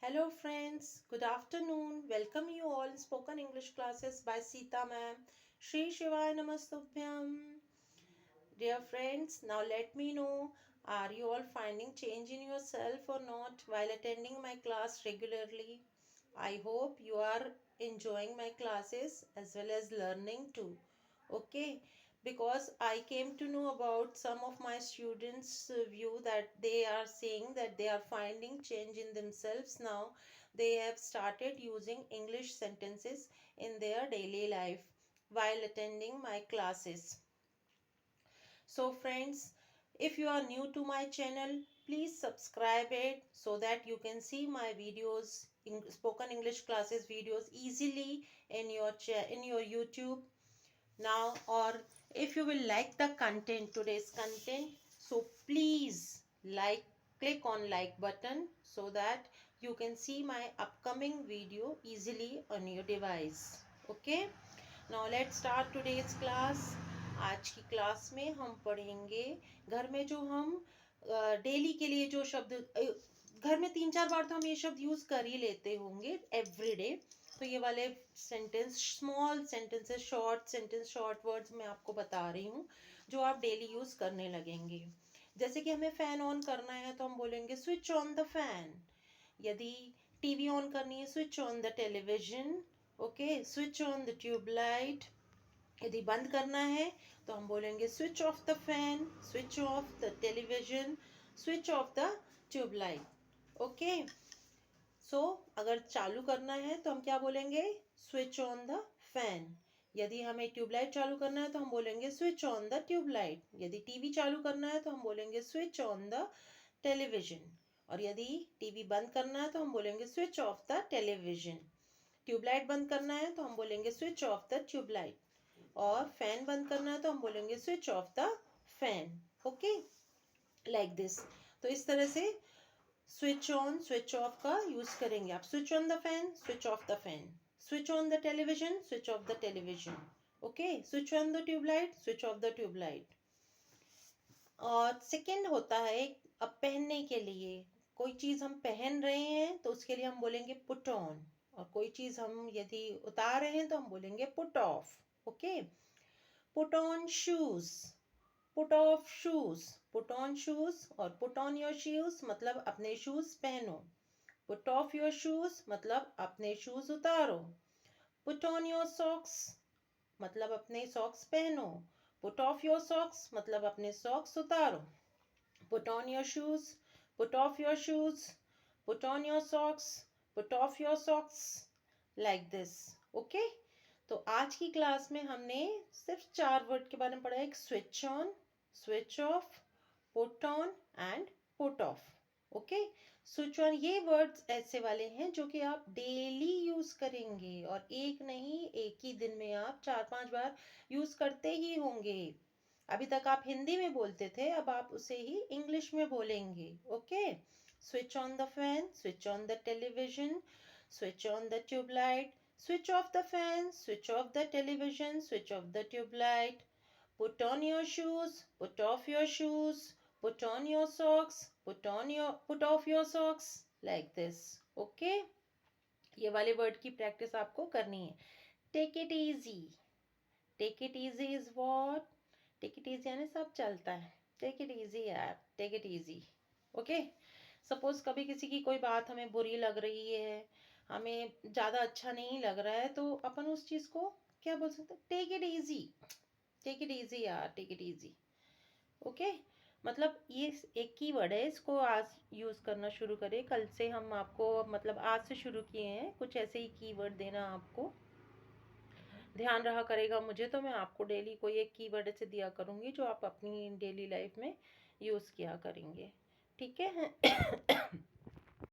Hello friends, good afternoon. Welcome you all in spoken English classes by Sita ma'am. Shri Shivaya Namastubhyam. Dear friends, now let me know, are you all finding change in yourself or not while attending my class regularly? I hope you are enjoying my classes as well as learning too. Okay, because I came to know about some of my students' view that they are saying that they are finding change in themselves now. They have started using English sentences in their daily life while attending my classes. So friends, if you are new to my channel, please subscribe it so that you can see my videos, spoken English classes videos easily in your YouTube now. Or if you will like the content, today's content, so please click on like button so that you can see my upcoming video easily on your device. Okay, now let's start today's class. आज की class में हम पढ़ेंगे घर में जो हम daily के लिए जो शब्द घर में 3-4 बार तो हम ये शब्द यूज कर ही लेते होंगे एवरी डे। तो ये वाले sentence, small sentences, short sentence, short words मैं आपको बता रही हूँ जो आप डेली यूज करने लगेंगे। जैसे कि हमें फैन ऑन करना है तो हम बोलेंगे स्विच ऑन द फैन। यदि टीवी ऑन करनी है, switch on the television. Okay, switch on the tubelight. यदि बंद करना है तो हम बोलेंगे switch off the fan, switch off the television, switch off the tubelight. Okay, so अगर चालू करना है तो हम क्या बोलेंगे, स्विच ऑन द फैन। यदि हमें ट्यूबलाइट चालू करना है तो हम बोलेंगे स्विच ऑन द ट्यूबलाइट। यदि टीवी चालू करना है तो हम बोलेंगे स्विच ऑन द टेलीविजन। और यदि टीवी बंद करना है तो हम बोलेंगे switch off the television. Tube light बंद करना है तो हम बोलेंगे स्विच ऑफ द ट्यूबलाइट। और फैन बंद करना है तो हम बोलेंगे switch off the fan. Okay, like this. तो इस तरह से स्विच ऑन स्विच ऑफ का यूज करेंगे आप। Switch on the fan, switch off the fan. Switch on the television, switch off the television. Okay, switch on the tube light, switch off the tube light. और second होता है अब पहनने के लिए, कोई चीज हम पहन रहे हैं तो उसके लिए हम बोलेंगे पुट ऑन। और कोई चीज हम यदि उतार रहे हैं तो हम बोलेंगे put off. Okay, put on shoes, put off shoes, put on shoes. और पुट ऑन योर शूज मतलब अपने शूज पहनो। पुट ऑफ योर शूज मतलब अपने शूज उतारो। पुट ऑन योर सॉक्स मतलब अपने सॉक्स पहनो। पुट ऑफ योर सॉक्स मतलब अपने सॉक्स उतारो। Put on your shoes, put off your shoes, put on your socks, put off your socks, like this. Okay, तो आज की क्लास में हमने सिर्फ 4 वर्ड के बारे में पढ़ा है। एक switch on, switch of, put on and put off. Okay, switch on ये वर्ड्स ऐसे वाले हैं जो कि आप डेली यूज करेंगे और एक नहीं, एक ही दिन में आप 4-5 बार यूज करते ही होंगे। अभी तक आप हिंदी में बोलते थे, अब आप उसे ही इंग्लिश में बोलेंगे। Okay, switch on the fan, switch on the television, switch on the tube light, switch off the fan, switch off the television, switch off the tube light, put on your shoes, put off your shoes, put on your socks, put off your socks, like this. Okay, ये वाले word की practice आपको करनी है। Take it easy, take it easy is what, take it easy यानी सब चलता है। टेक इट इजी यार, take it easy. Okay, suppose कभी किसी की कोई बात हमें बुरी लग रही है, हमें ज़्यादा अच्छा नहीं लग रहा है, तो अपन उस चीज़ को क्या बोल सकते हैं, take it easy. Take it easy यार, टेक इट ईजी। ओके, मतलब ये एक की वर्ड है, इसको आज यूज़ करना शुरू करें। कल से हम आपको, मतलब आज से शुरू किए हैं कुछ ऐसे ही कीवर्ड देना आपको। ध्यान रहा करेगा मुझे, तो मैं आपको डेली कोई एक कीवर्ड ऐसे दिया करूँगी जो आप अपनी डेली लाइफ में यूज़ किया करेंगे। ठीक है।